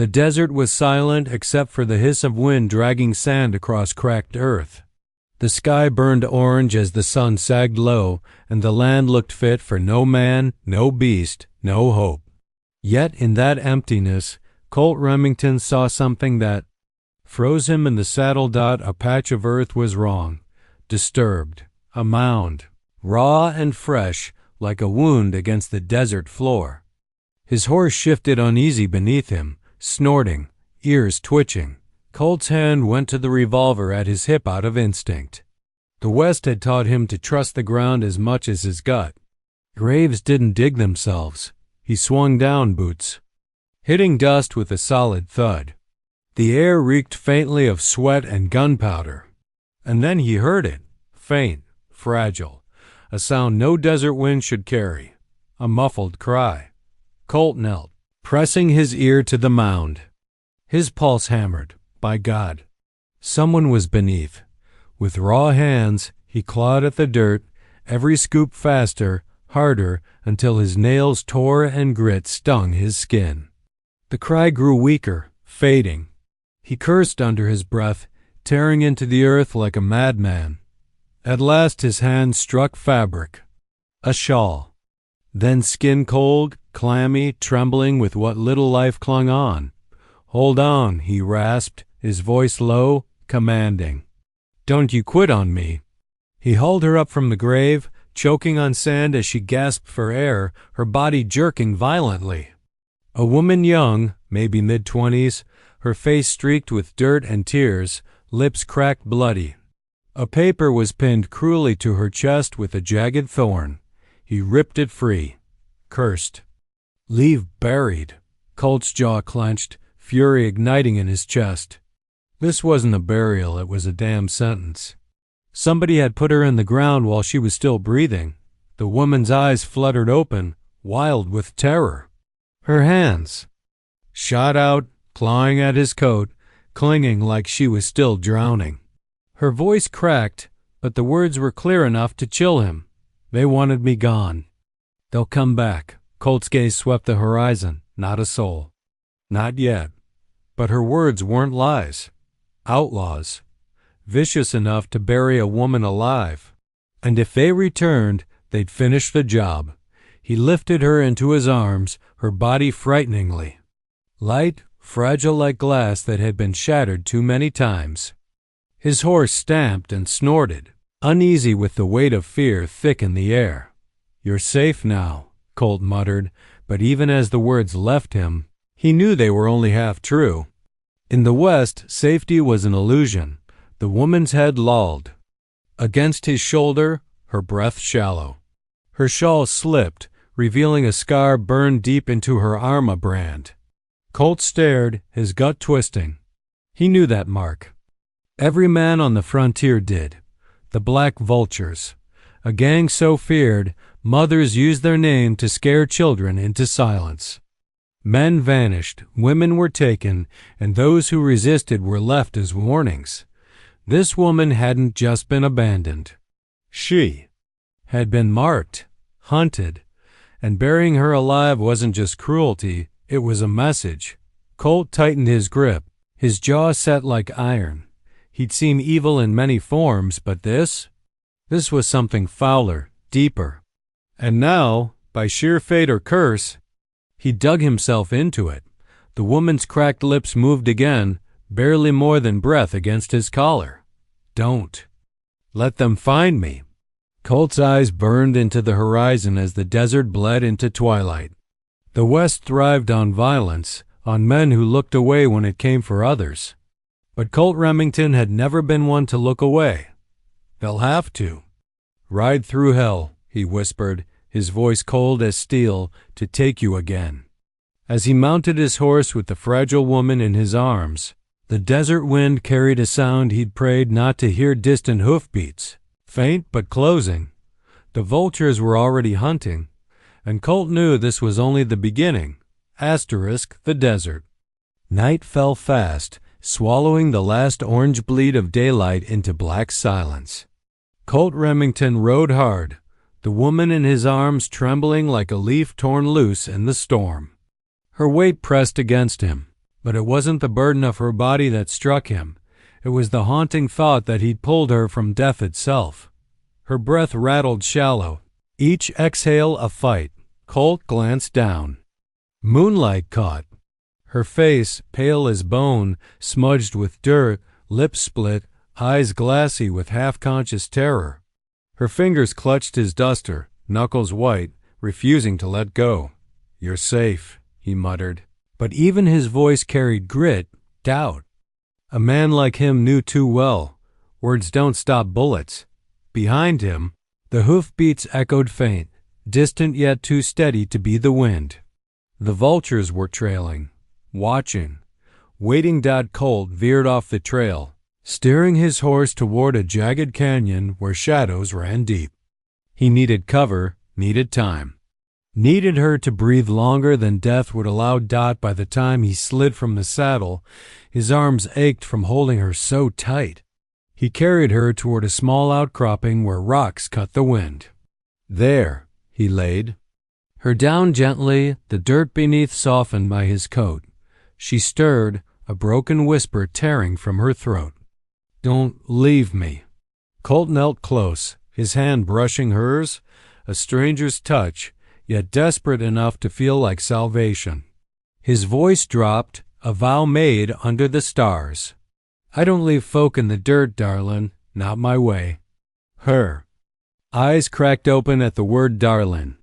The desert was silent except for the hiss of wind dragging sand across cracked earth. The sky burned orange as the sun sagged low, and the land looked fit for no man, no beast, no hope. Yet in that emptiness, Colt Remington saw something that froze him in the saddle. A patch of earth was wrong, disturbed, a mound, raw and fresh, like a wound against the desert floor. His horse shifted uneasy beneath him, snorting, ears twitching. Colt's hand went to the revolver at his hip out of instinct. The West had taught him to trust the ground as much as his gut. Graves didn't dig themselves. He swung down boots, hitting dust with a solid thud. The air reeked faintly of sweat and gunpowder. And then he heard it, faint, fragile, a sound no desert wind should carry, a muffled cry. Colt knelt, pressing his ear to the mound. His pulse hammered. By God, someone was beneath. With raw hands, he clawed at the dirt, every scoop faster, harder, until his nails tore and grit stung his skin. The cry grew weaker, fading. He cursed under his breath, tearing into the earth like a madman. At last his hand struck fabric. A shawl. Then skin cold, clammy, trembling with what little life clung on. "Hold on," he rasped, his voice low, commanding. "Don't you quit on me." He hauled her up from the grave, choking on sand as she gasped for air, her body jerking violently. A woman young, maybe mid-20s, her face streaked with dirt and tears, lips cracked bloody. A paper was pinned cruelly to her chest with a jagged thorn. He ripped it free, cursed. "Leave buried." Colt's jaw clenched, fury igniting in his chest. This wasn't a burial, it was a damn sentence. Somebody had put her in the ground while she was still breathing. The woman's eyes fluttered open, wild with terror. Her hands shot out, clawing at his coat, clinging like she was still drowning. Her voice cracked, but the words were clear enough to chill him. "They wanted me gone. They'll come back." Colt's gaze swept the horizon. Not a soul. Not yet. But her words weren't lies. Outlaws. Vicious enough to bury a woman alive. And if they returned, they'd finish the job. He lifted her into his arms, her body frighteningly. Light, fragile like glass that had been shattered too many times. His horse stamped and snorted, uneasy with the weight of fear thick in the air. "You're safe now," Colt muttered, but even as the words left him, he knew they were only half true. In the West, safety was an illusion. The woman's head lolled. Against his shoulder, her breath shallow. Her shawl slipped, revealing a scar burned deep into her arm, a brand. Colt stared, his gut twisting. He knew that mark. Every man on the frontier did. The Black Vultures. A gang so feared, mothers used their name to scare children into silence. Men vanished, women were taken, and those who resisted were left as warnings. This woman hadn't just been abandoned. She had been marked, hunted, and burying her alive wasn't just cruelty, it was a message. Colt tightened his grip, his jaw set like iron. He'd seen evil in many forms, but this was something fouler, deeper. And now, by sheer fate or curse, he dug himself into it. The woman's cracked lips moved again, barely more than breath against his collar. "Don't let them find me." Colt's eyes burned into the horizon as the desert bled into twilight. The West thrived on violence, on men who looked away when it came for others. But Colt Remington had never been one to look away. "They'll have to." "Ride through hell," he whispered, his voice cold as steel, "to take you again." As he mounted his horse with the fragile woman in his arms, the desert wind carried a sound he'd prayed not to hear, distant hoofbeats, faint but closing. The vultures were already hunting, and Colt knew this was only the beginning. The desert. Night fell fast, swallowing the last orange bleed of daylight into black silence. Colt Remington rode hard, the woman in his arms trembling like a leaf torn loose in the storm. Her weight pressed against him, But it wasn't the burden of her body that struck him. It was the haunting thought that he'd pulled her from death itself. Her breath rattled shallow. Each exhale a fight. Colt glanced down. Moonlight caught. Her face, pale as bone, smudged with dirt, lips split, eyes glassy with half-conscious terror. Her fingers clutched his duster, knuckles white, refusing to let go. "You're safe," he muttered. But even his voice carried grit, doubt. A man like him knew too well. Words don't stop bullets. Behind him, the hoofbeats echoed faint, distant yet too steady to be the wind. The vultures were trailing, watching, waiting. Colt veered off the trail, steering his horse toward a jagged canyon where shadows ran deep. He needed cover, needed time. Needed her to breathe longer than death would allow. By the time he slid from the saddle, his arms ached from holding her so tight. He carried her toward a small outcropping where rocks cut the wind. There, he laid her down gently, the dirt beneath softened by his coat. She stirred, a broken whisper tearing from her throat. "Don't leave me." Colt knelt close, his hand brushing hers, a stranger's touch, yet desperate enough to feel like salvation. His voice dropped, a vow made under the stars. "I don't leave folk in the dirt, darlin', not my way." Her eyes cracked open at the word darlin'.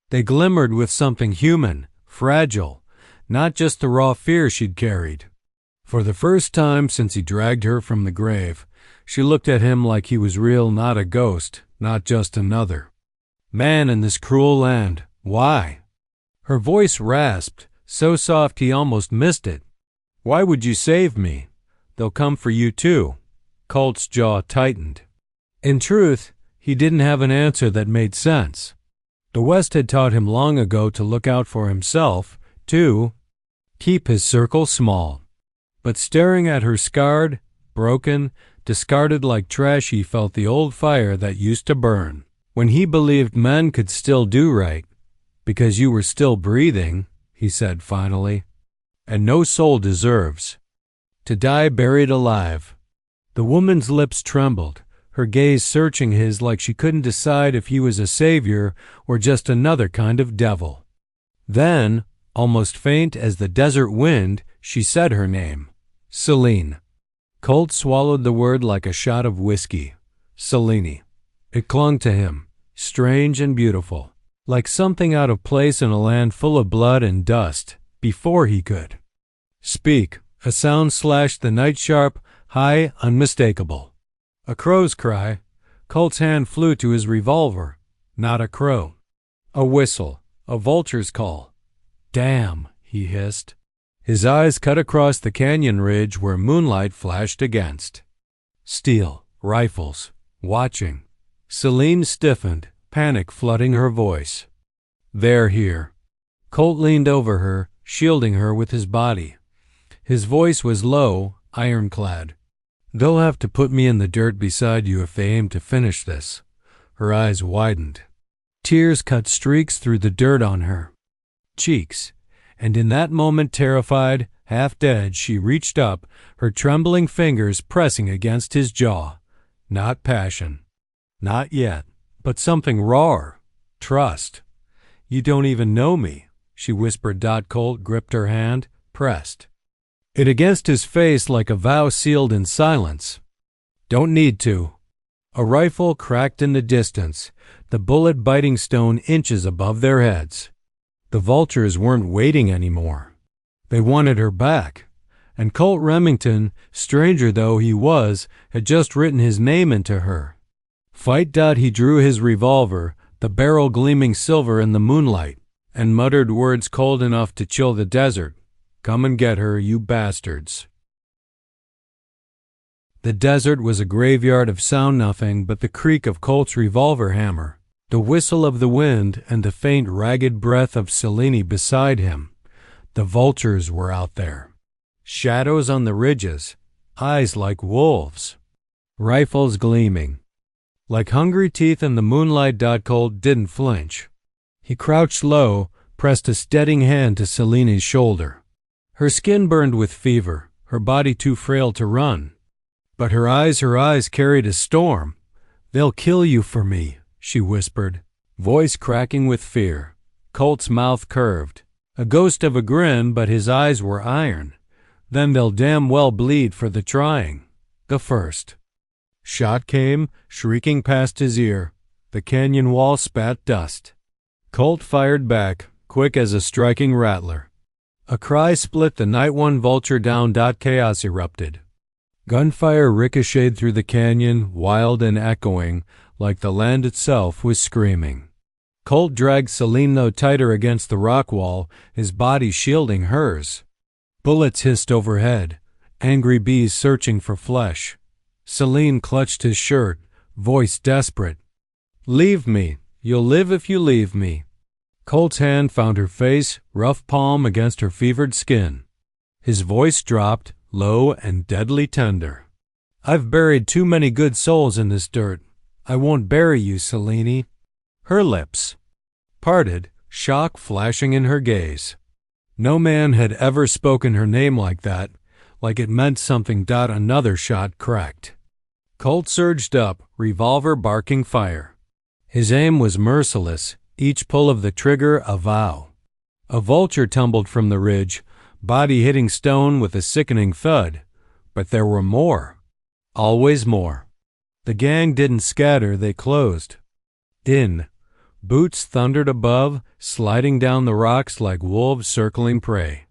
They glimmered with something human, fragile, not just the raw fear she'd carried. For the first time since he dragged her from the grave, she looked at him like he was real, not a ghost, not just another man in this cruel land. "Why?" Her voice rasped, so soft he almost missed it. "Why would you save me? They'll come for you too." Colt's jaw tightened. In truth, he didn't have an answer that made sense. The West had taught him long ago to look out for himself, to keep his circle small. But staring at her scarred, broken, discarded like trash, he felt the old fire that used to burn. When he believed men could still do right, "Because you were still breathing," he said finally, "and no soul deserves to die buried alive." The woman's lips trembled, her gaze searching his like she couldn't decide if he was a savior or just another kind of devil. Then, almost faint as the desert wind, she said her name. "Celine." Colt swallowed the word like a shot of whiskey. Selene. It clung to him, strange and beautiful, like something out of place in a land full of blood and dust, before he could speak. A sound slashed the night sharp, high, unmistakable. A crow's cry. Colt's hand flew to his revolver. Not a crow. A whistle. A vulture's call. "Damn," he hissed. His eyes cut across the canyon ridge where moonlight flashed against. Steel. Rifles. Watching. Celine stiffened, panic flooding her voice. "They're here." Colt leaned over her, shielding her with his body. His voice was low, ironclad. "They'll have to put me in the dirt beside you if they aim to finish this." Her eyes widened. Tears cut streaks through the dirt on her cheeks, and in that moment, terrified, half dead, she reached up, her trembling fingers pressing against his jaw. Not passion. Not yet. But something rawer. Trust. "You don't even know me," she whispered. Colt gripped her hand, pressed it against his face like a vow sealed in silence. "Don't need to." A rifle cracked in the distance, the bullet biting stone inches above their heads. The vultures weren't waiting anymore. They wanted her back. And Colt Remington, stranger though he was, had just written his name into her. "Fight." He drew his revolver, the barrel gleaming silver in the moonlight, and muttered words cold enough to chill the desert. "Come and get her, you bastards." The desert was a graveyard of sound, nothing but the creak of Colt's revolver hammer, the whistle of the wind, and the faint, ragged breath of Selene beside him. The vultures were out there. Shadows on the ridges, eyes like wolves, rifles gleaming like hungry teeth in the moonlight. Colt didn't flinch. He crouched low, pressed a steadying hand to Selene's shoulder. Her skin burned with fever, her body too frail to run. But her eyes carried a storm. "They'll kill you for me," she whispered, voice cracking with fear. Colt's mouth curved, a ghost of a grin, but his eyes were iron. "Then they'll damn well bleed for the trying." The first shot came, shrieking past his ear. The canyon wall spat dust. Colt fired back, quick as a striking rattler. A cry split the night. One vulture down. Chaos erupted. Gunfire ricocheted through the canyon, wild and echoing, like the land itself was screaming. Colt dragged Celine no tighter against the rock wall, his body shielding hers. Bullets hissed overhead, angry bees searching for flesh. Celine clutched his shirt, voice desperate. "Leave me. You'll live if you leave me." Colt's hand found her face, rough palm against her fevered skin. His voice dropped, low and deadly tender. "I've buried too many good souls in this dirt. I won't bury you, Celine." Her lips parted, shock flashing in her gaze. No man had ever spoken her name like that, like it meant something. Another shot cracked. Colt surged up, revolver barking fire. His aim was merciless, each pull of the trigger a vow. A vulture tumbled from the ridge, body hitting stone with a sickening thud. But there were more. Always more. The gang didn't scatter, they closed in. Boots thundered above, sliding down the rocks like wolves circling prey.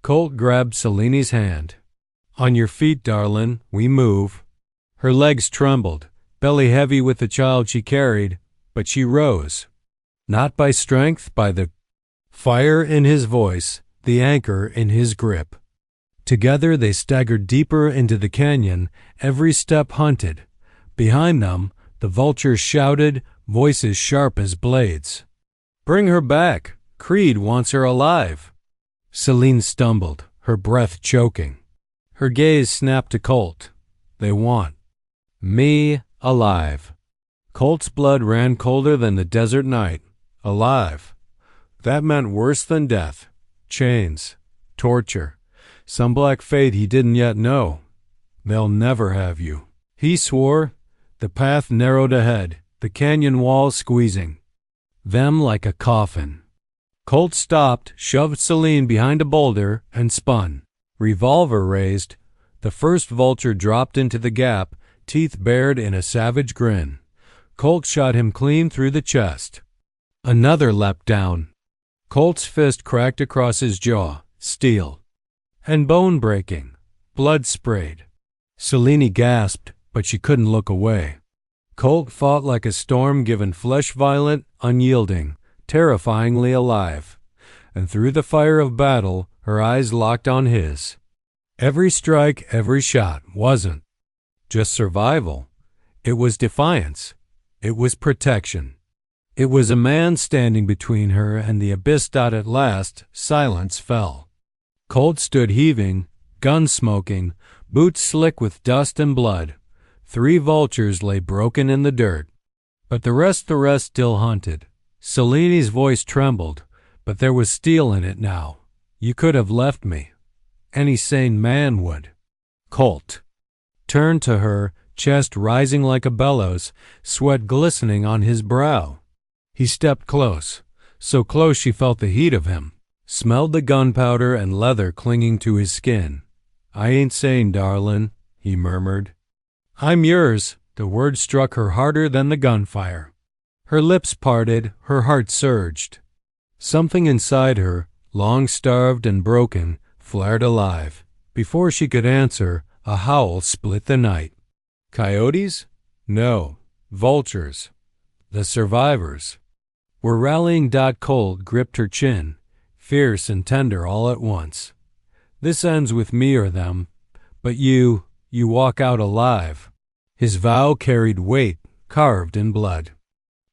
Colt grabbed Celine's hand. "On your feet, darlin', we move." Her legs trembled, belly heavy with the child she carried, but she rose. Not by strength, by the fire in his voice, the anchor in his grip. Together they staggered deeper into the canyon, every step hunted. Behind them, the vultures shouted, voices sharp as blades. "Bring her back! Creed wants her alive!" Celine stumbled, her breath choking. Her gaze snapped to Colt. "They want me alive." Colt's blood ran colder than the desert night. Alive. That meant worse than death. Chains. Torture. Some black fate he didn't yet know. "They'll never have you," he swore. The path narrowed ahead, the canyon wall squeezing them like a coffin. Colt stopped, shoved Celine behind a boulder, and spun. Revolver raised. The first vulture dropped into the gap, teeth bared in a savage grin. Colt shot him clean through the chest. Another leapt down. Colt's fist cracked across his jaw, steel and bone-breaking. Blood sprayed. Celine gasped, but she couldn't look away. Colt fought like a storm given flesh, violent, unyielding, terrifyingly alive. And through the fire of battle, her eyes locked on his. Every strike, every shot wasn't just survival. It was defiance. It was protection. It was a man standing between her and the abyss. At last, silence fell. Colt stood heaving, gun smoking, boots slick with dust and blood. 3 vultures lay broken in the dirt. But the rest still hunted. Celine's voice trembled, but there was steel in it now. "You could have left me. Any sane man would." Colt turned to her, chest rising like a bellows, sweat glistening on his brow. He stepped close, so close she felt the heat of him, smelled the gunpowder and leather clinging to his skin. "I ain't sane, darlin'," he murmured. "I'm yours." The word struck her harder than the gunfire. Her lips parted, her heart surged. Something inside her, long starved and broken, flared alive. Before she could answer, a howl split the night. Coyotes? No. Vultures. The survivors were rallying. Colt gripped her chin, fierce and tender all at once. "This ends with me or them, but you walk out alive." His vow carried weight, carved in blood.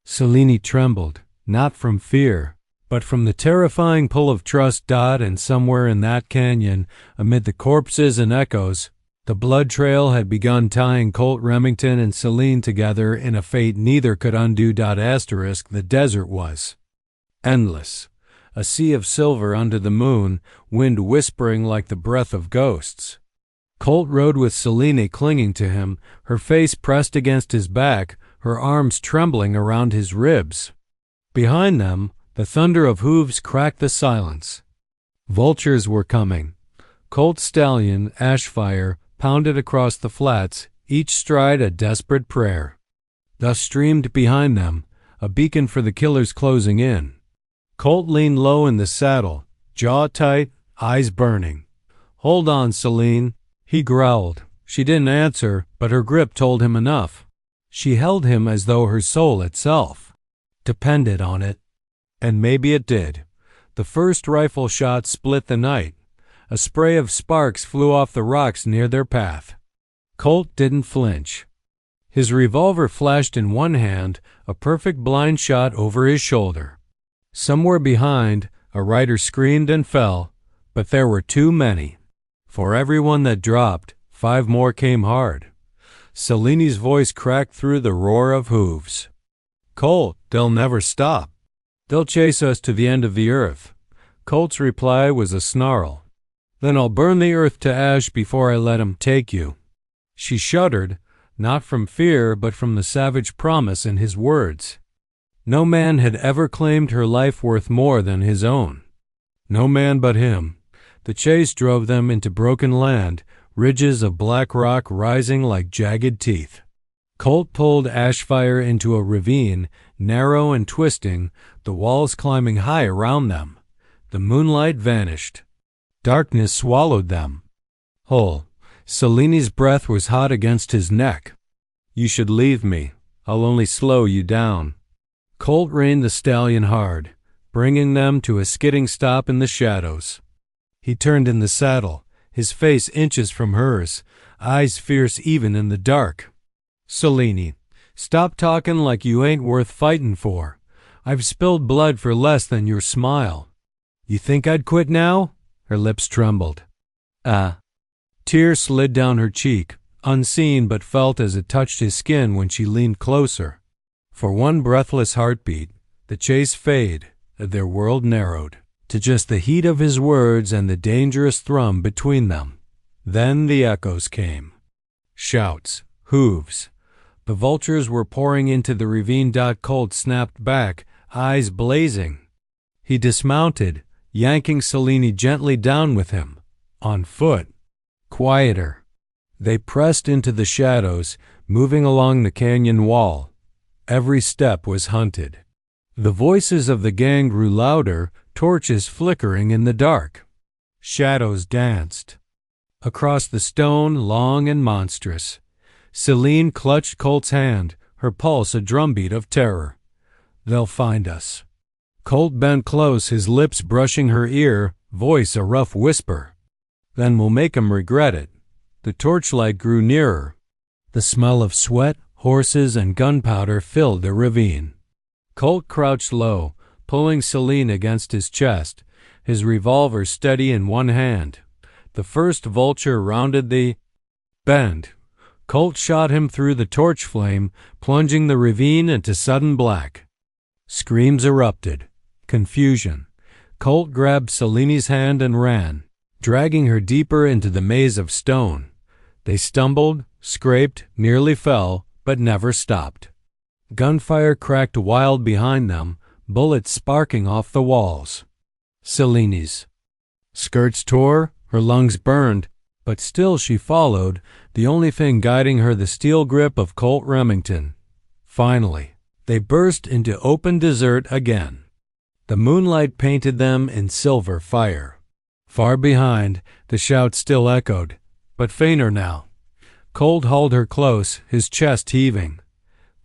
Celine trembled, not from fear, but from the terrifying pull of trust. And somewhere in that canyon, amid the corpses and echoes, the blood trail had begun tying Colt Remington and Celine together in a fate neither could undo. The desert was endless, a sea of silver under the moon, wind whispering like the breath of ghosts. Colt rode with Selene clinging to him, her face pressed against his back, her arms trembling around his ribs. Behind them, the thunder of hooves cracked the silence. Vultures were coming. Colt's stallion, Ashfire, pounded across the flats, each stride a desperate prayer. Dust streamed behind them, a beacon for the killers closing in. Colt leaned low in the saddle, jaw tight, eyes burning. "Hold on, Selene," he growled. She didn't answer, but her grip told him enough. She held him as though her soul itself depended on it. And maybe it did. The first rifle shot split the night. A spray of sparks flew off the rocks near their path. Colt didn't flinch. His revolver flashed in one hand, a perfect blind shot over his shoulder. Somewhere behind, a rider screamed and fell, but there were too many. For every one that dropped, 5 more came hard. Selene's voice cracked through the roar of hooves. "Colt, they'll never stop. They'll chase us to the end of the earth." Colt's reply was a snarl. "Then I'll burn the earth to ash before I let 'em take you." She shuddered, not from fear but from the savage promise in his words. No man had ever claimed her life worth more than his own. No man but him. The chase drove them into broken land, ridges of black rock rising like jagged teeth. Colt pulled Ashfire into a ravine, narrow and twisting, the walls climbing high around them. The moonlight vanished. Darkness swallowed them. Whole. Selene's breath was hot against his neck. "You should leave me. I'll only slow you down." Colt reined the stallion hard, bringing them to a skidding stop in the shadows. He turned in the saddle, his face inches from hers, eyes fierce even in the dark. "Selene, stop talking like you ain't worth fighting for. I've spilled blood for less than your smile. You think I'd quit now?" Her lips trembled. Tears slid down her cheek, unseen but felt as it touched his skin when she leaned closer. For one breathless heartbeat, the chase faded, their world narrowed, to just the heat of his words and the dangerous thrum between them. Then the echoes came. Shouts, hooves. The vultures were pouring into the ravine. Colt snapped back, eyes blazing. He dismounted, yanking Selene gently down with him, on foot. Quieter. They pressed into the shadows, moving along the canyon wall. Every step was hunted. The voices of the gang grew louder, torches flickering in the dark. Shadows danced. Across the stone, long and monstrous. Selene clutched Colt's hand, her pulse a drumbeat of terror. "They'll find us." Colt bent close, his lips brushing her ear, voice a rough whisper. "Then we'll make 'em regret it." The torchlight grew nearer. The smell of sweat, horses, and gunpowder filled the ravine. Colt crouched low, pulling Selene against his chest, his revolver steady in one hand. The first vulture rounded the bend. Colt shot him through the torch flame, plunging the ravine into sudden black. Screams erupted. Confusion. Colt grabbed Selene's hand and ran, dragging her deeper into the maze of stone. They stumbled, scraped, nearly fell, but never stopped. Gunfire cracked wild behind them, bullets sparking off the walls. Selene's skirts tore, her lungs burned, but still she followed, the only thing guiding her the steel grip of Colt Remington. Finally, they burst into open desert again. The moonlight painted them in silver fire. Far behind, the shout still echoed, but fainter now. Colt hauled her close, his chest heaving.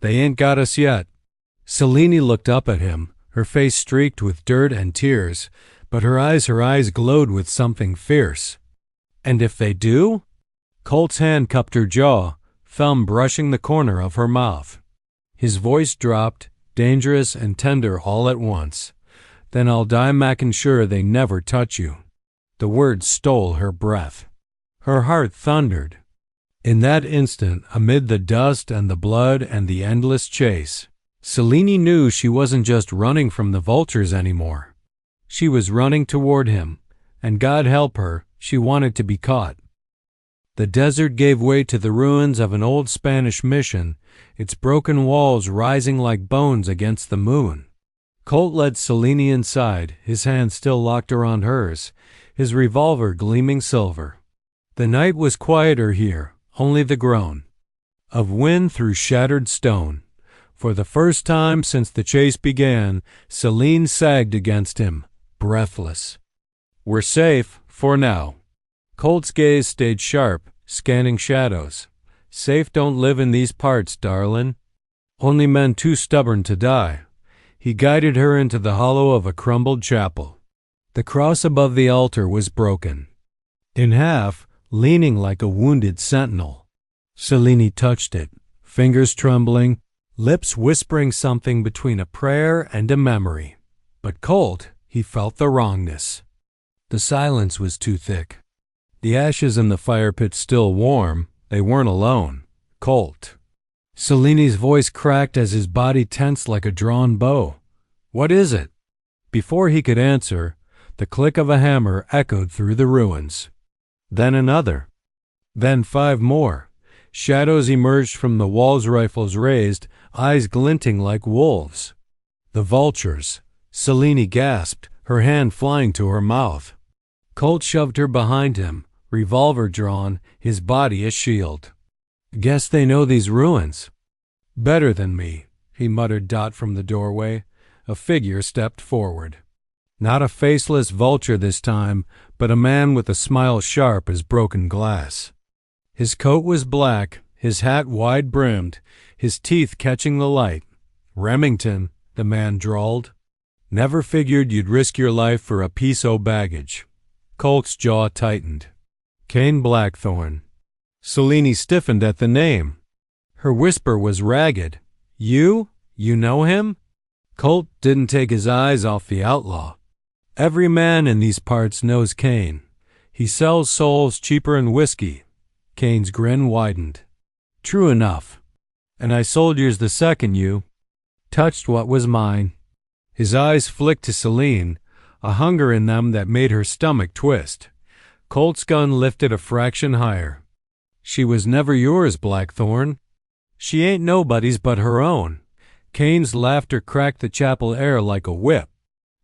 "They ain't got us yet." Selene looked up at him, her face streaked with dirt and tears, but her eyes glowed with something fierce. "And if they do?" Colt's hand cupped her jaw, thumb brushing the corner of her mouth. His voice dropped, dangerous and tender all at once. "Then I'll die makin' sure they never touch you." The words stole her breath. Her heart thundered. In that instant, amid the dust and the blood and the endless chase, Selene knew she wasn't just running from the vultures anymore. She was running toward him, and God help her, she wanted to be caught. The desert gave way to the ruins of an old Spanish mission, its broken walls rising like bones against the moon. Colt led Selene inside, his hand still locked around hers, his revolver gleaming silver. The night was quieter here, only the groan of wind through shattered stone. For the first time since the chase began, Selene sagged against him, breathless. "We're safe, for now." Colt's gaze stayed sharp, scanning shadows. "Safe don't live in these parts, darlin'. Only men too stubborn to die." He guided her into the hollow of a crumbled chapel. The cross above the altar was broken in half, leaning like a wounded sentinel. Selene touched it, fingers trembling, lips whispering something between a prayer and a memory. But Colt, he felt the wrongness. The silence was too thick. The ashes in the fire pit still warm, they weren't alone. Colt. Selene's voice cracked as his body tensed like a drawn bow. "What is it?" Before he could answer, the click of a hammer echoed through the ruins. Then another. Then 5 more. Shadows emerged from the walls, rifles raised, eyes glinting like wolves. "The vultures." Selene gasped, her hand flying to her mouth. Colt shoved her behind him, revolver drawn, his body a shield. "Guess they know these ruins." "Better than me," he muttered from the doorway. A figure stepped forward. Not a faceless vulture this time, but a man with a smile sharp as broken glass. His coat was black, his hat wide-brimmed, his teeth catching the light. "Remington," the man drawled. "Never figured you'd risk your life for a piece o' baggage." Colt's jaw tightened. "Kane Blackthorne." Selene stiffened at the name. Her whisper was ragged. "You? You know him?" Colt didn't take his eyes off the outlaw. "Every man in these parts knows Kane. He sells souls cheaper 'n whiskey." Kane's grin widened. "True enough. And I sold yours the second you touched what was mine." His eyes flicked to Selene, a hunger in them that made her stomach twist. Colt's gun lifted a fraction higher. "She was never yours, Blackthorne. She ain't nobody's but her own." Kane's laughter cracked the chapel air like a whip.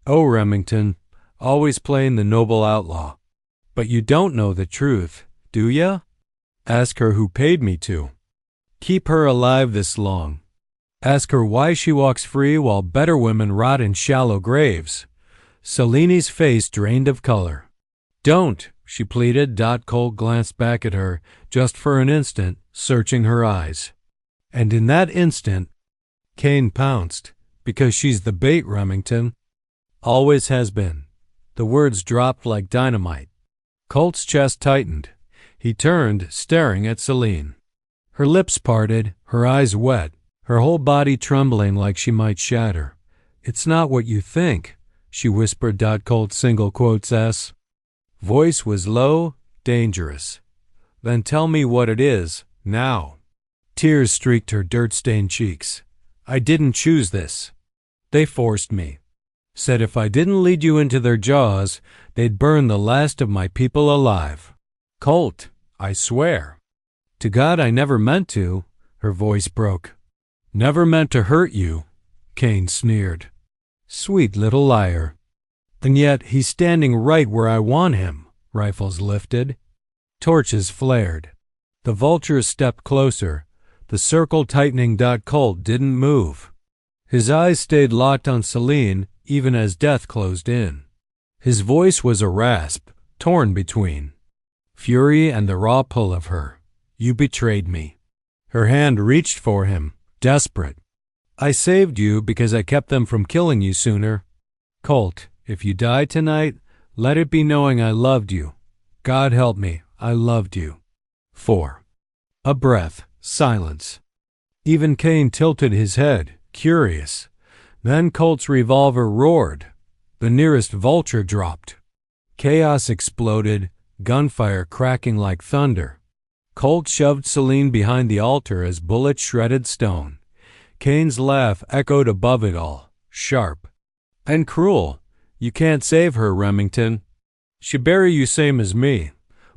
"Oh, Remington, always playing the noble outlaw. But you don't know the truth, do ya? Ask her who paid me to keep her alive this long. Ask her why she walks free while better women rot in shallow graves." Selene's face drained of color. "Don't," she pleaded. Colt glanced back at her, just for an instant, searching her eyes. And in that instant, Kane pounced. "Because she's the bait, Remington. Always has been." The words dropped like dynamite. Colt's chest tightened. He turned, staring at Selene. Her lips parted, her eyes wet, her whole body trembling like she might shatter. "It's not what you think," she whispered. Colt's single quotes S. Voice was low, dangerous. "Then tell me what it is, now." Tears streaked her dirt-stained cheeks. "I didn't choose this. They forced me. Said if I didn't lead you into their jaws, they'd burn the last of my people alive. Colt, I swear." "To God I never meant to." Her voice broke. "Never meant to hurt you," Kane sneered. "Sweet little liar. And yet he's standing right where I want him." Rifles lifted. Torches flared. The vultures stepped closer, the circle tightening. Colt didn't move. His eyes stayed locked on Selene even as death closed in. His voice was a rasp, torn between fury and the raw pull of her. "You betrayed me." Her hand reached for him, desperate. "I saved you because I kept them from killing you sooner. Colt, if you die tonight, let it be knowing I loved you. God help me, I loved you." 4. A breath, silence. Even Kane tilted his head, curious. Then Colt's revolver roared. The nearest vulture dropped. Chaos exploded, gunfire cracking like thunder. Colt shoved Selene behind the altar as bullets shredded stone. Kane's laugh echoed above it all, sharp and cruel. You can't save her, Remington. She bury you same as me.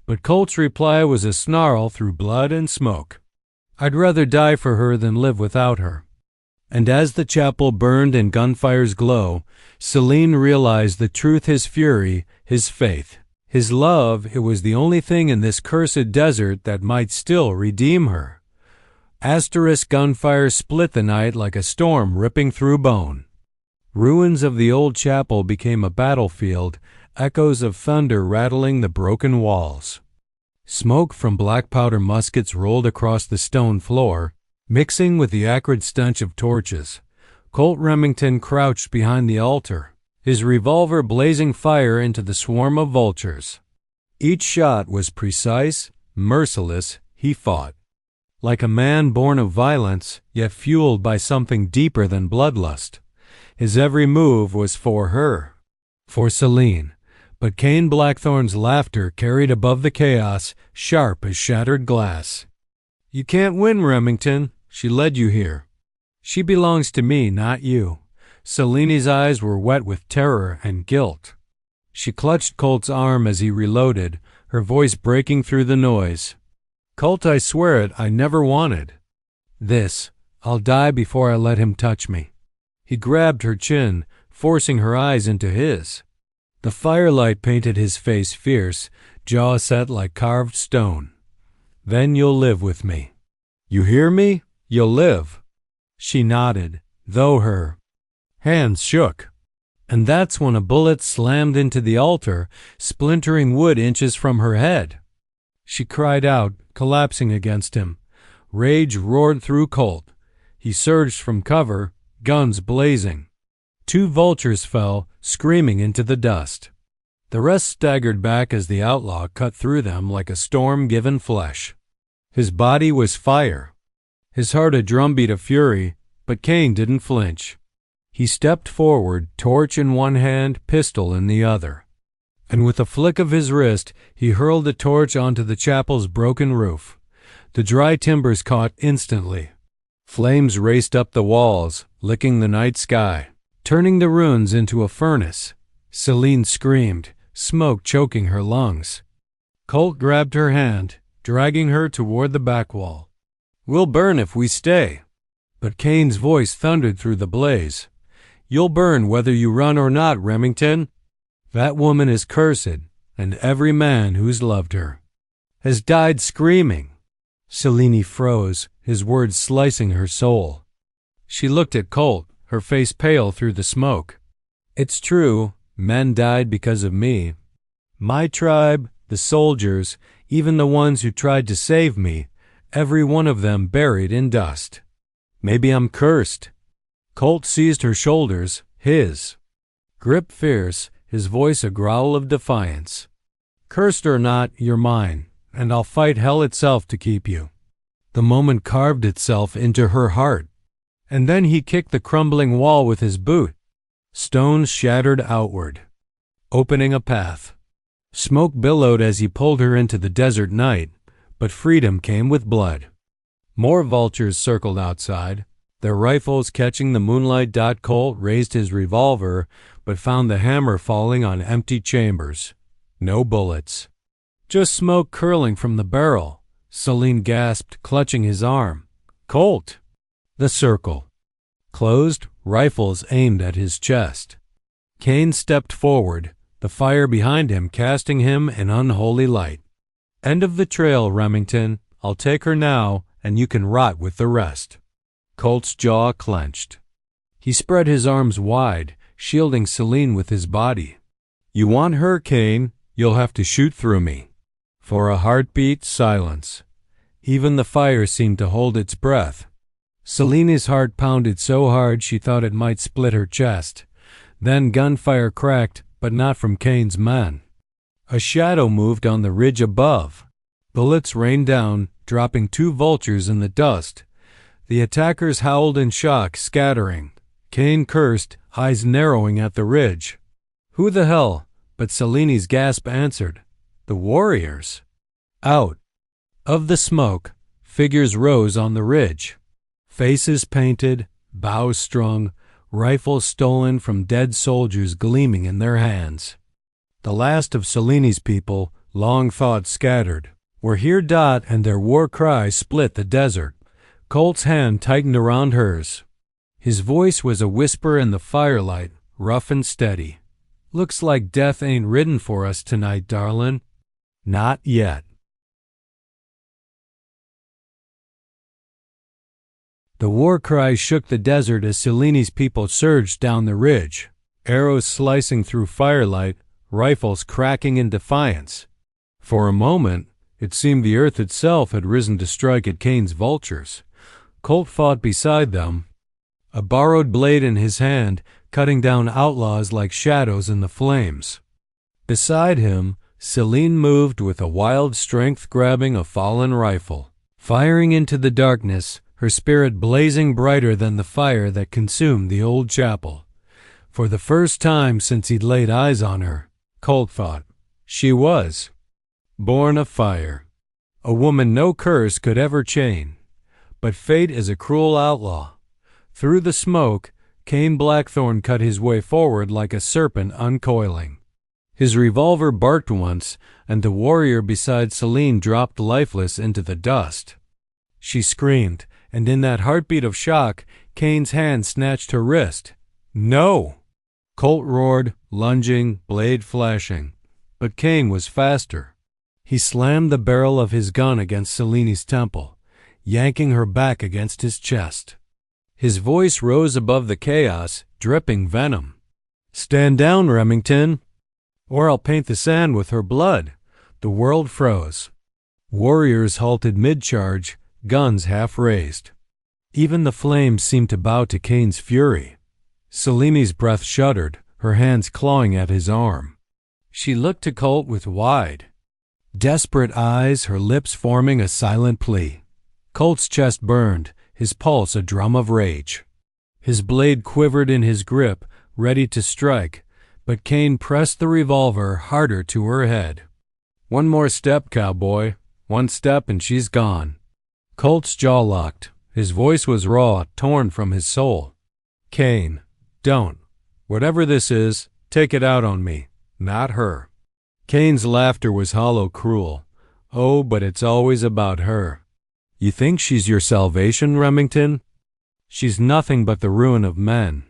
But Colt's reply was a snarl through blood and smoke. I'd rather die for her than live without her. And as the chapel burned in gunfire's glow, Celine realized the truth, his fury, his faith, his love. It was the only thing in this cursed desert that might still redeem her. Asterisk gunfire split the night like a storm ripping through bone. Ruins of the old chapel became a battlefield, echoes of thunder rattling the broken walls. Smoke from black powder muskets rolled across the stone floor, mixing with the acrid stench of torches. Colt Remington crouched behind the altar, his revolver blazing fire into the swarm of vultures. Each shot was precise, merciless. He fought like a man born of violence, yet fueled by something deeper than bloodlust. His every move was for her, for Celine. But Cain Blackthorn's laughter carried above the chaos, sharp as shattered glass. You can't win, Remington. She led you here. She belongs to me, not you. Celine's eyes were wet with terror and guilt. She clutched Colt's arm as he reloaded, her voice breaking through the noise. Colt, I swear it, I never wanted this. I'll die before I let him touch me. He grabbed her chin, forcing her eyes into his. The firelight painted his face fierce, jaw set like carved stone. Then you'll live with me. You hear me? You'll live. She nodded, though her hands shook. And that's when a bullet slammed into the altar, splintering wood inches from her head. She cried out, collapsing against him. Rage roared through Colt. He surged from cover, guns blazing. 2 vultures fell, screaming into the dust. The rest staggered back as the outlaw cut through them like a storm-given flesh. His body was fire, his heart a drumbeat of fury, but Cain didn't flinch. He stepped forward, torch in one hand, pistol in the other. And with a flick of his wrist, he hurled the torch onto the chapel's broken roof. The dry timbers caught instantly. Flames raced up the walls, licking the night sky, turning the ruins into a furnace. Celine screamed, smoke choking her lungs. Colt grabbed her hand, dragging her toward the back wall. We'll burn if we stay. But Cain's voice thundered through the blaze. You'll burn whether you run or not, Remington. That woman is cursed, and every man who's loved her has died screaming. Celine froze, his words slicing her soul. She looked at Colt, her face pale through the smoke. It's true, men died because of me. My tribe, the soldiers, even the ones who tried to save me, every one of them buried in dust. Maybe I'm cursed. Colt seized her shoulders, his grip fierce, his voice a growl of defiance. Cursed or not, you're mine, and I'll fight hell itself to keep you. The moment carved itself into her heart, and then he kicked the crumbling wall with his boot. Stones shattered outward, opening a path. Smoke billowed as he pulled her into the desert night, but freedom came with blood. More vultures circled outside, their rifles catching the moonlight. Colt raised his revolver, but found the hammer falling on empty chambers. No bullets. Just smoke curling from the barrel. Celine gasped, clutching his arm. Colt! The circle closed, rifles aimed at his chest. Cain stepped forward, the fire behind him casting him in unholy light. End of the trail, Remington. I'll take her now, and you can rot with the rest. Colt's jaw clenched. He spread his arms wide, shielding Celine with his body. You want her, Cain? You'll have to shoot through me. For a heartbeat, silence. Even the fire seemed to hold its breath. Celine's heart pounded so hard she thought it might split her chest. Then gunfire cracked, but not from Cain's men. A shadow moved on the ridge above. Bullets rained down, dropping 2 vultures in the dust. The attackers howled in shock, scattering. Cain cursed, eyes narrowing at the ridge. Who the hell? But Celine's gasp answered. The warriors. Out of the smoke, figures rose on the ridge. Faces painted, bows strung, rifles stolen from dead soldiers gleaming in their hands. The last of Cellini's people, long thought scattered, were here. And their war cry split the desert. Colt's hand tightened around hers. His voice was a whisper in the firelight, rough and steady. "Looks like death ain't ridden for us tonight, darlin'. Not yet." The war cry shook the desert as Cellini's people surged down the ridge, arrows slicing through firelight, rifles cracking in defiance. For a moment, it seemed the earth itself had risen to strike at Cain's vultures. Colt fought beside them, a borrowed blade in his hand, cutting down outlaws like shadows in the flames. Beside him, Celine moved with a wild strength, grabbing a fallen rifle, firing into the darkness, her spirit blazing brighter than the fire that consumed the old chapel. For the first time since he'd laid eyes on her, Colt thought, she was born of fire, a woman no curse could ever chain. But fate is a cruel outlaw. Through the smoke, Cain Blackthorn cut his way forward like a serpent uncoiling. His revolver barked once, and the warrior beside Celine dropped lifeless into the dust. She screamed, and in that heartbeat of shock, Cain's hand snatched her wrist. "No!" Colt roared, lunging, blade flashing. But Cain was faster. He slammed the barrel of his gun against Cellini's temple, yanking her back against his chest. His voice rose above the chaos, dripping venom. "Stand down, Remington, or I'll paint the sand with her blood." The world froze. Warriors halted mid-charge, guns half raised. Even the flames seemed to bow to Cain's fury. Cellini's breath shuddered, her hands clawing at his arm. She looked to Colt with wide, desperate eyes, her lips forming a silent plea. Colt's chest burned, his pulse a drum of rage. His blade quivered in his grip, ready to strike, but Cain pressed the revolver harder to her head. "One more step, cowboy. One step and she's gone." Colt's jaw locked. His voice was raw, torn from his soul. "Cain, don't. Whatever this is, take it out on me, not her." Cain's laughter was hollow, cruel. "Oh, but it's always about her. You think she's your salvation, Remington? She's nothing but the ruin of men.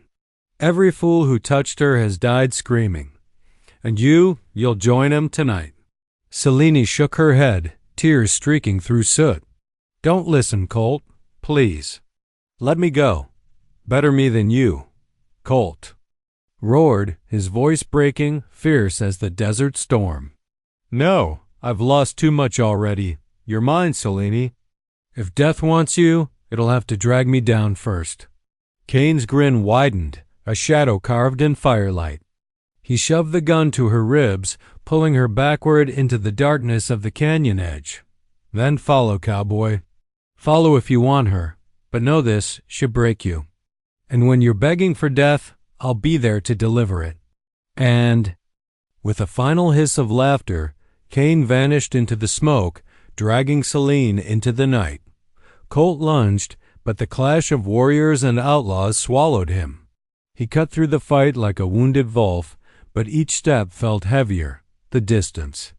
Every fool who touched her has died screaming. And you'll join him tonight." Cellini shook her head, tears streaking through soot. "Don't listen, Colt. Please. Let me go. Better me than you." Colt roared, his voice breaking, fierce as the desert storm. "No, I've lost too much already. You're mine, Cellini. If death wants you, it'll have to drag me down first." Cain's grin widened, a shadow carved in firelight. He shoved the gun to her ribs, pulling her backward into the darkness of the canyon edge. "Then follow, cowboy. Follow if you want her, but know this should break you. And when you're begging for death, I'll be there to deliver it." And, with a final hiss of laughter, Cain vanished into the smoke, dragging Celine into the night. Colt lunged, but the clash of warriors and outlaws swallowed him. He cut through the fight like a wounded wolf, but each step felt heavier, the distance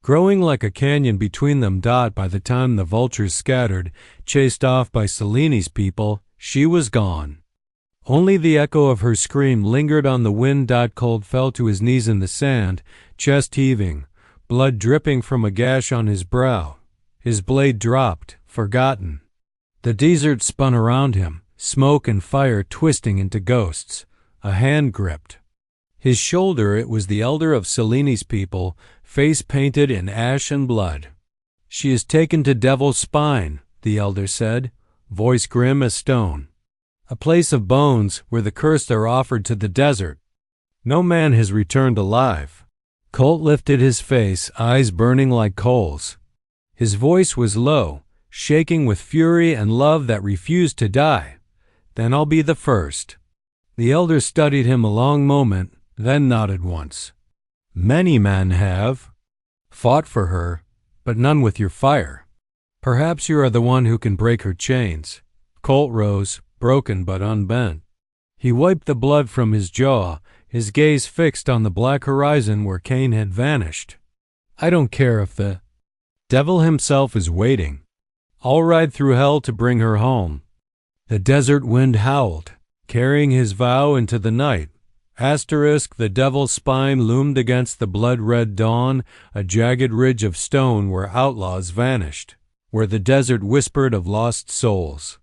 growing like a canyon between them. By the time the vultures scattered, chased off by Cellini's people, she was gone. Only the echo of her scream lingered on the wind. Colt fell to his knees in the sand, chest heaving, blood dripping from a gash on his brow. His blade dropped, forgotten. The desert spun around him, smoke and fire twisting into ghosts. A hand gripped his shoulder. It was the elder of Cellini's people, face painted in ash and blood. "She is taken to Devil's Spine," the elder said, voice grim as stone. "A place of bones where the cursed are offered to the desert. No man has returned alive." Colt lifted his face, eyes burning like coals. His voice was low, shaking with fury and love that refused to die. "Then I'll be the first." The elder studied him a long moment, then nodded once. "Many men have fought for her, but none with your fire. Perhaps you are the one who can break her chains." Colt rose, broken but unbent. He wiped the blood from his jaw, his gaze fixed on the black horizon where Cain had vanished. I don't care if the devil himself is waiting. I'll ride through hell to bring her home. The desert wind howled, carrying his vow into the night. The devil's spine loomed against the blood-red dawn, a jagged ridge of stone where outlaws vanished, where the desert whispered of lost souls.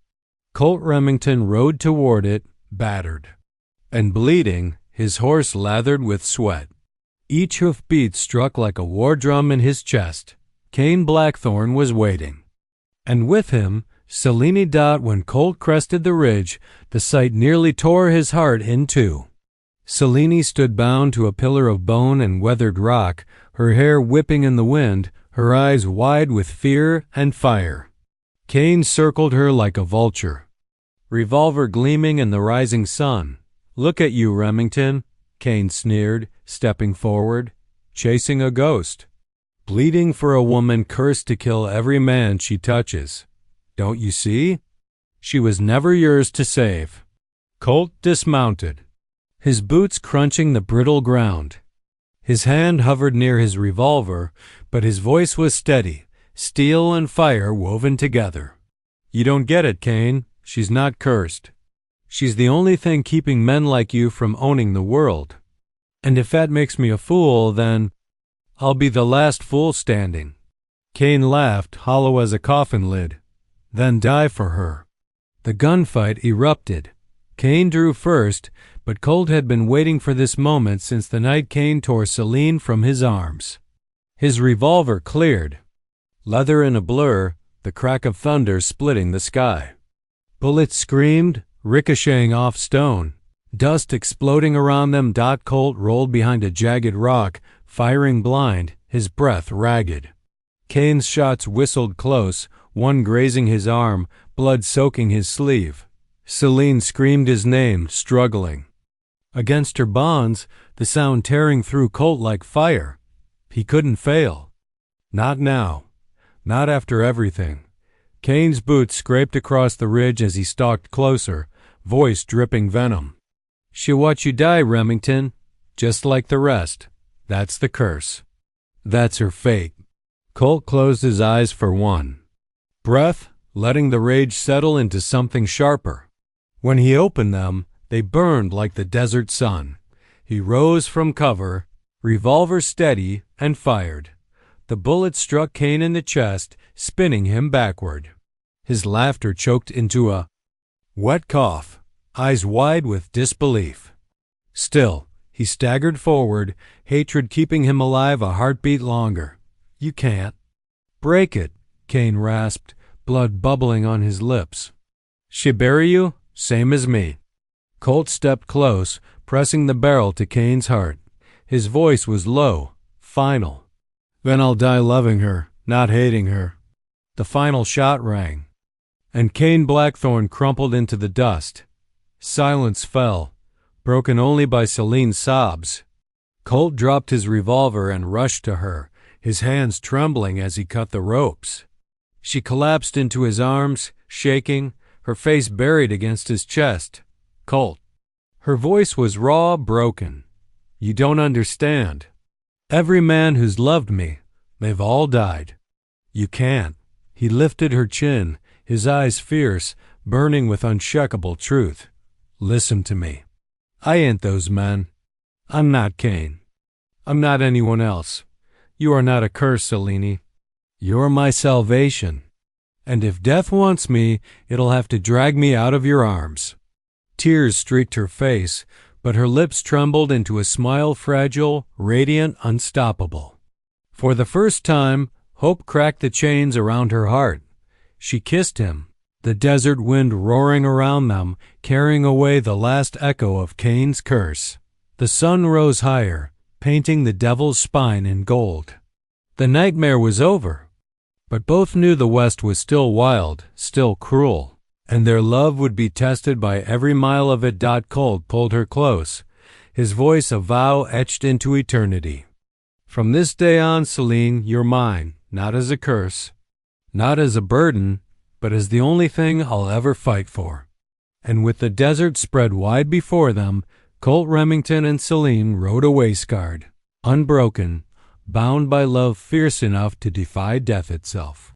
Colt Remington rode toward it, battered and bleeding, his horse lathered with sweat. Each hoofbeat struck like a war drum in his chest. Cain Blackthorne was waiting. And with him, Selene Dot. When Colt crested the ridge, the sight nearly tore his heart in two. Selene stood bound to a pillar of bone and weathered rock, her hair whipping in the wind, her eyes wide with fear and fire. Cain circled her like a vulture, revolver gleaming in the rising sun. Look at you, Remington, Cain sneered, stepping forward, chasing a ghost, bleeding for a woman cursed to kill every man she touches. Don't you see? She was never yours to save. Colt dismounted, his boots crunching the brittle ground. His hand hovered near his revolver, but his voice was steady, steel and fire woven together. You don't get it, Cain. She's not cursed. She's the only thing keeping men like you from owning the world. And if that makes me a fool, then I'll be the last fool standing. Cain laughed, hollow as a coffin lid. Then die for her. The gunfight erupted. Cain drew first, but Colt had been waiting for this moment since the night Cain tore Selene from his arms. His revolver cleared, leather in a blur, the crack of thunder splitting the sky. Bullets screamed, ricocheting off stone, dust exploding around them. Colt rolled behind a jagged rock, firing blind, his breath ragged. Cain's shots whistled close, one grazing his arm, blood soaking his sleeve. Selene screamed his name, struggling against her bonds, the sound tearing through Colt like fire. He couldn't fail. Not now. Not after everything. Cain's boots scraped across the ridge as he stalked closer, voice dripping venom. She'll watch you die, Remington, just like the rest. That's the curse. That's her fate. Colt closed his eyes for one breath, letting the rage settle into something sharper. When he opened them, they burned like the desert sun. He rose from cover, revolver steady, and fired. The bullet struck Cain in the chest, spinning him backward. His laughter choked into a wet cough, eyes wide with disbelief. Still, he staggered forward, hatred keeping him alive a heartbeat longer. You can't break it, Cain rasped, blood bubbling on his lips. She bury you? Same as me. Colt stepped close, pressing the barrel to Cain's heart. His voice was low, final. Then I'll die loving her, not hating her. The final shot rang, and Cain Blackthorne crumpled into the dust. Silence fell, broken only by Selene's sobs. Colt dropped his revolver and rushed to her, his hands trembling as he cut the ropes. She collapsed into his arms, shaking, her face buried against his chest. Colt. Her voice was raw, broken. You don't understand. Every man who's loved me, they've all died. You can't. He lifted her chin, his eyes fierce, burning with unshakable truth. Listen to me. I ain't those men. I'm not Cain. I'm not anyone else. You are not a curse, Selene. You're my salvation. And if death wants me, it'll have to drag me out of your arms. Tears streaked her face, but her lips trembled into a smile fragile, radiant, unstoppable. For the first time, hope cracked the chains around her heart. She kissed him, the desert wind roaring around them, carrying away the last echo of Cain's curse. The sun rose higher, painting the devil's spine in gold. The nightmare was over, but both knew the West was still wild, still cruel, and their love would be tested by every mile of it. Colt pulled her close, his voice a vow etched into eternity. From this day on, Selene, you're mine, not as a curse, not as a burden, but as the only thing I'll ever fight for. And with the desert spread wide before them, Colt Remington and Celine rode away scarred, unbroken, bound by love fierce enough to defy death itself.